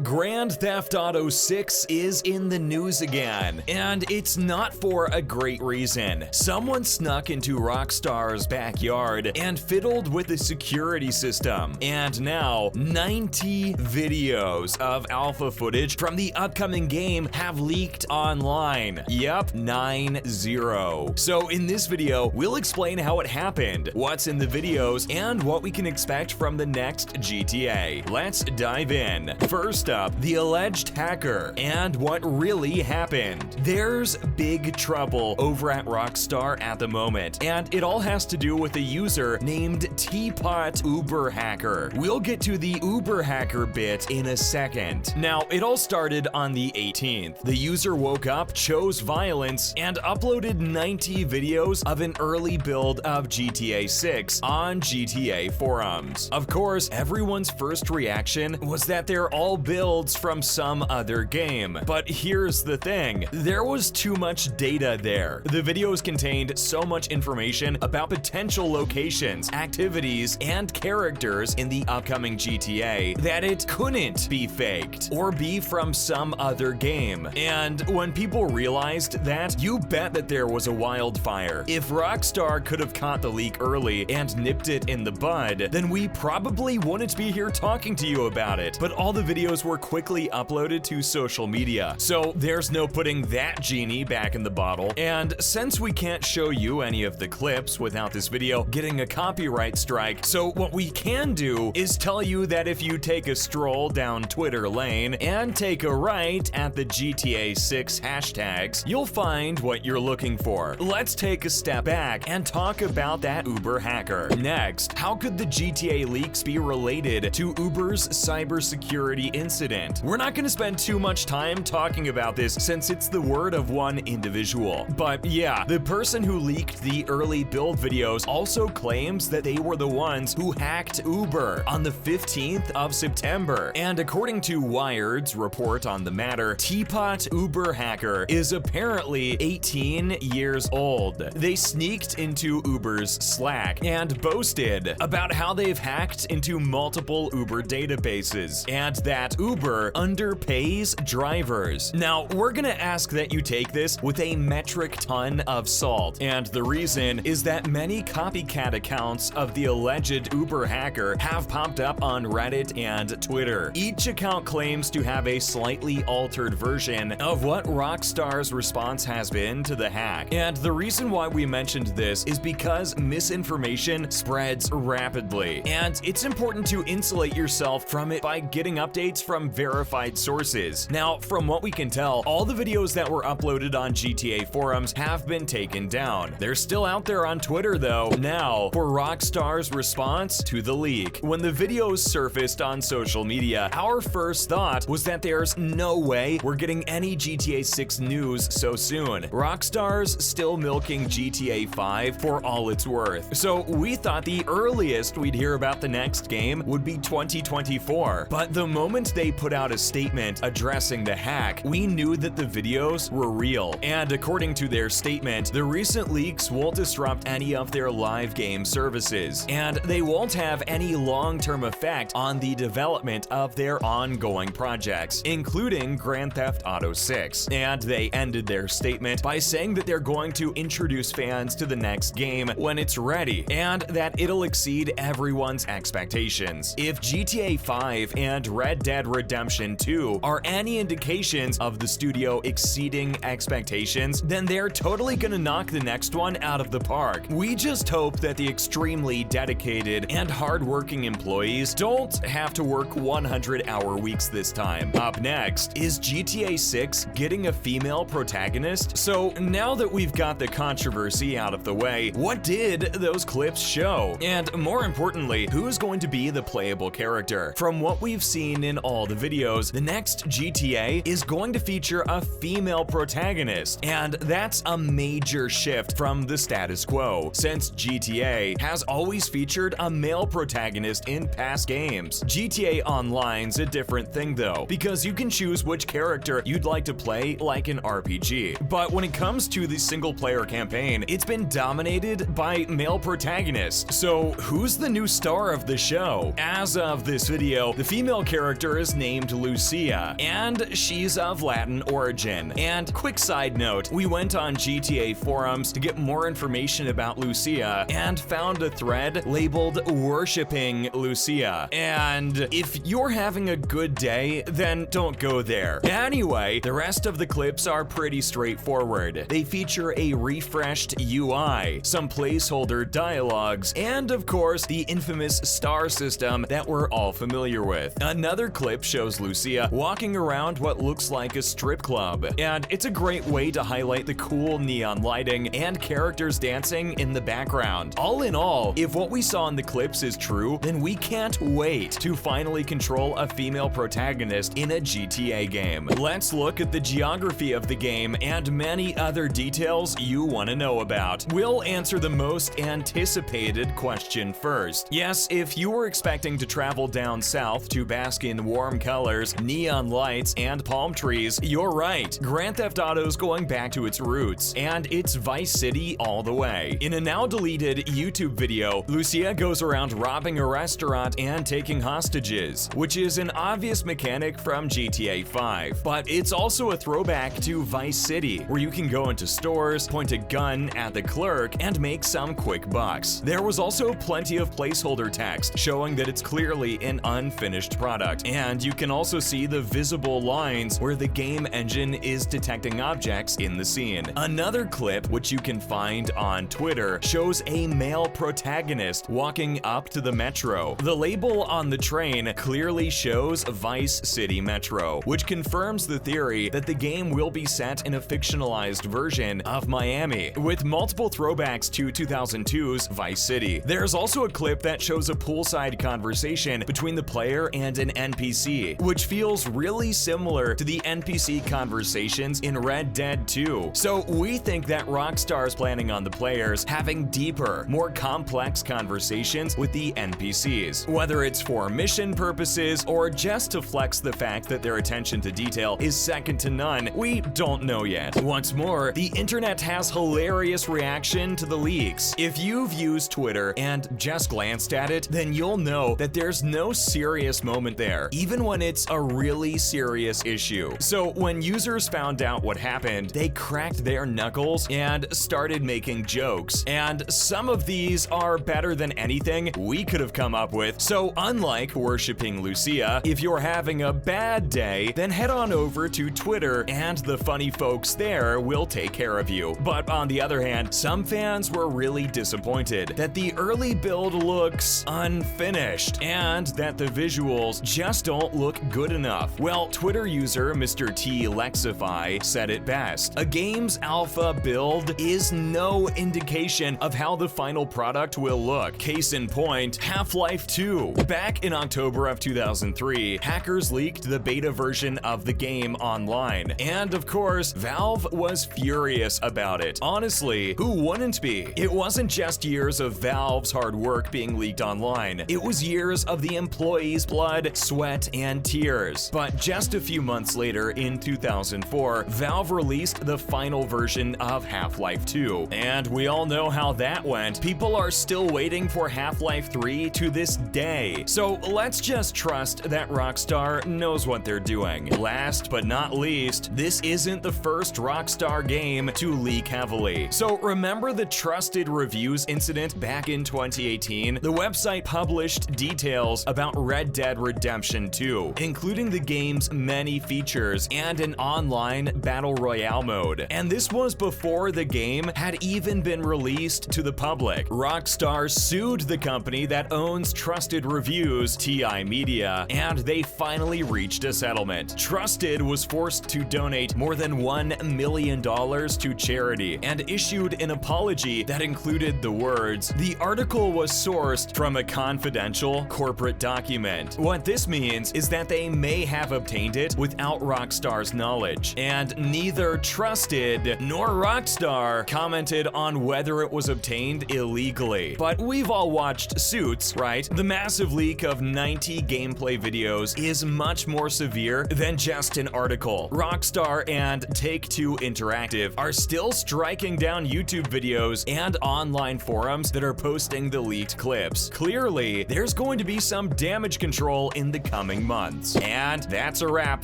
Grand Theft Auto 6 is in the news again, and it's not for a great reason. Someone snuck into Rockstar's backyard and fiddled with the security system, and now 90 videos of alpha footage from the upcoming game have leaked online. Yep, 9-0. So in this video, we'll explain how it happened, what's in the videos, and what we can expect from the next GTA. Let's dive in. First up, the alleged hacker and what really happened. There's big trouble over at Rockstar at the moment, and it all has to do with a user named Teapot Uber Hacker. We'll get to the Uber Hacker bit in a second. Now, it all started on the 18th. The user woke up, chose violence, and uploaded 90 videos of an early build of GTA 6 on GTA forums. Of course, everyone's first reaction was that they're all builds from some other game. But here's the thing, there was too much data there. The videos contained so much information about potential locations, activities, and characters in the upcoming GTA that it couldn't be faked or be from some other game. And when people realized that, you bet that there was a wildfire. If Rockstar could have caught the leak early and nipped it in the bud, then we probably wouldn't be here talking to you about it. But all the videos were quickly uploaded to social media, so there's no putting that genie back in the bottle. And since we can't show you any of the clips without this video getting a copyright strike, so what we can do is tell you that if you take a stroll down Twitter lane and take a right at the GTA 6 hashtags, you'll find what you're looking for. Let's take a step back and talk about that Uber hacker. Next, how could the GTA leaks be related to Uber's cybersecurity incident? We're not going to spend too much time talking about this since it's the word of one individual. But yeah, the person who leaked the early build videos also claims that they were the ones who hacked Uber on the 15th of September. And according to Wired's report on the matter, Teapot Uber Hacker is apparently 18 years old. They sneaked into Uber's Slack and boasted about how they've hacked into multiple Uber databases and that Uber underpays drivers. Now, we're gonna ask that you take this with a metric ton of salt, and the reason is that many copycat accounts of the alleged Uber hacker have popped up on Reddit and Twitter. Each account claims to have a slightly altered version of what Rockstar's response has been to the hack. And the reason why we mentioned this is because misinformation spreads rapidly, and it's important to insulate yourself from it by getting updates from verified sources. Now, from what we can tell, all the videos that were uploaded on GTA forums have been taken down. They're still out there on Twitter though. Now, for Rockstar's response to the leak. When the videos surfaced on social media, our first thought was that there's no way we're getting any GTA 6 news so soon. Rockstar's still milking GTA 5 for all it's worth. So we thought the earliest we'd hear about the next game would be 2024. But the moment they put out a statement addressing the hack, we knew that the videos were real. And according to their statement, the recent leaks won't disrupt any of their live game services, and they won't have any long-term effect on the development of their ongoing projects, including Grand Theft Auto 6. And they ended their statement by saying that they're going to introduce fans to the next game when it's ready, and that it'll exceed everyone's expectations. If GTA 5 and Red Dead Redemption 2 are any indications of the studio exceeding expectations, then they're totally gonna knock the next one out of the park. We just hope that the extremely dedicated and hardworking employees don't have to work 100-hour weeks this time. Up next, is GTA 6 getting a female protagonist? So now that we've got the controversy out of the way, what did those clips show? And more importantly, who's going to be the playable character? From what we've seen in all the videos, the next GTA is going to feature a female protagonist, and that's a major shift from the status quo, since GTA has always featured a male protagonist in past games. GTA Online's a different thing though, because you can choose which character you'd like to play like an RPG. But when it comes to the single-player campaign, it's been dominated by male protagonists. So who's the new star of the show? As of this video, the female character is is named Lucia, and she's of Latin origin. And quick side note, we went on GTA forums to get more information about Lucia and found a thread labeled "Worshipping Lucia." And if you're having a good day, then don't go there. Anyway, the rest of the clips are pretty straightforward. They feature a refreshed UI, some placeholder dialogues, and of course, the infamous star system that we're all familiar with. Another clip shows Lucia walking around what looks like a strip club, and it's a great way to highlight the cool neon lighting and characters dancing in the background. All in all, if what we saw in the clips is true, then we can't wait to finally control a female protagonist in a GTA game. Let's look at the geography of the game and many other details you want to know about. We'll answer the most anticipated question first. Yes, if you were expecting to travel down south to bask in warm colors, neon lights, and palm trees, you're right. Grand Theft Auto's going back to its roots, and it's Vice City all the way. In a now deleted YouTube video, Lucia goes around robbing a restaurant and taking hostages, which is an obvious mechanic from GTA 5. But it's also a throwback to Vice City, where you can go into stores, point a gun at the clerk, and make some quick bucks. There was also plenty of placeholder text showing that it's clearly an unfinished product, and you can also see the visible lines where the game engine is detecting objects in the scene. Another clip, which you can find on Twitter, shows a male protagonist walking up to the metro. The label on the train clearly shows Vice City Metro, which confirms the theory that the game will be set in a fictionalized version of Miami, with multiple throwbacks to 2002's Vice City. There's also a clip that shows a poolside conversation between the player and an NPC, which feels really similar to the NPC conversations in Red Dead 2. So we think that Rockstar's planning on the players having deeper, more complex conversations with the NPCs, whether it's for mission purposes or just to flex the fact that their attention to detail is second to none. We don't know yet. What's more, the internet has hilarious reaction to the leaks. If you've used Twitter and just glanced at it, then you'll know that there's no serious moment there, even when it's a really serious issue. So when users found out what happened, they cracked their knuckles and started making jokes. And some of these are better than anything we could have come up with. So unlike worshipping Lucia, if you're having a bad day, then head on over to Twitter and the funny folks there will take care of you. But on the other hand, some fans were really disappointed that the early build looks unfinished and that the visuals just don't look good enough. Well, Twitter user Mr. T Lexify said it best. A game's alpha build is no indication of how the final product will look. Case in point, Half-Life 2. Back in October of 2003, hackers leaked the beta version of the game online. And of course, Valve was furious about it. Honestly, who wouldn't be? It wasn't just years of Valve's hard work being leaked online. It was years of the employees' blood, sweat, and tears. But just a few months later, in 2004, Valve released the final version of Half-Life 2. And we all know how that went. People are still waiting for Half-Life 3 to this day. So let's just trust that Rockstar knows what they're doing. Last but not least, this isn't the first Rockstar game to leak heavily. So remember the trusted reviews incident back in 2018? The website published details about Red Dead Redemption 2, including the game's many features and an online battle royale mode. And this was before the game had even been released to the public. Rockstar sued the company that owns Trusted Reviews, TI Media, and they finally reached a settlement. Trusted was forced to donate more than $1 million to charity and issued an apology that included the words, "The article was sourced from a confidential corporate document." What this means is that they may have obtained it without Rockstar's knowledge, and neither Trusted nor Rockstar commented on whether it was obtained illegally. But we've all watched Suits, right? The massive leak of 90 gameplay videos is much more severe than just an article. Rockstar and Take-Two Interactive are still striking down YouTube videos and online forums that are posting the leaked clips. Clearly, there's going to be some damage control in the coming coming months. And that's a wrap,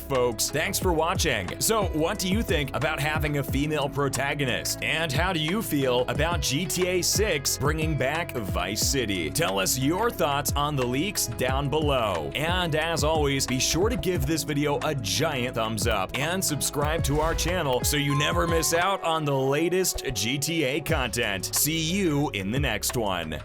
folks. Thanks for watching. So, what do you think about having a female protagonist? And how do you feel about GTA 6 bringing back Vice City? Tell us your thoughts on the leaks down below. And as always, be sure to give this video a giant thumbs up and subscribe to our channel so you never miss out on the latest GTA content. See you in the next one.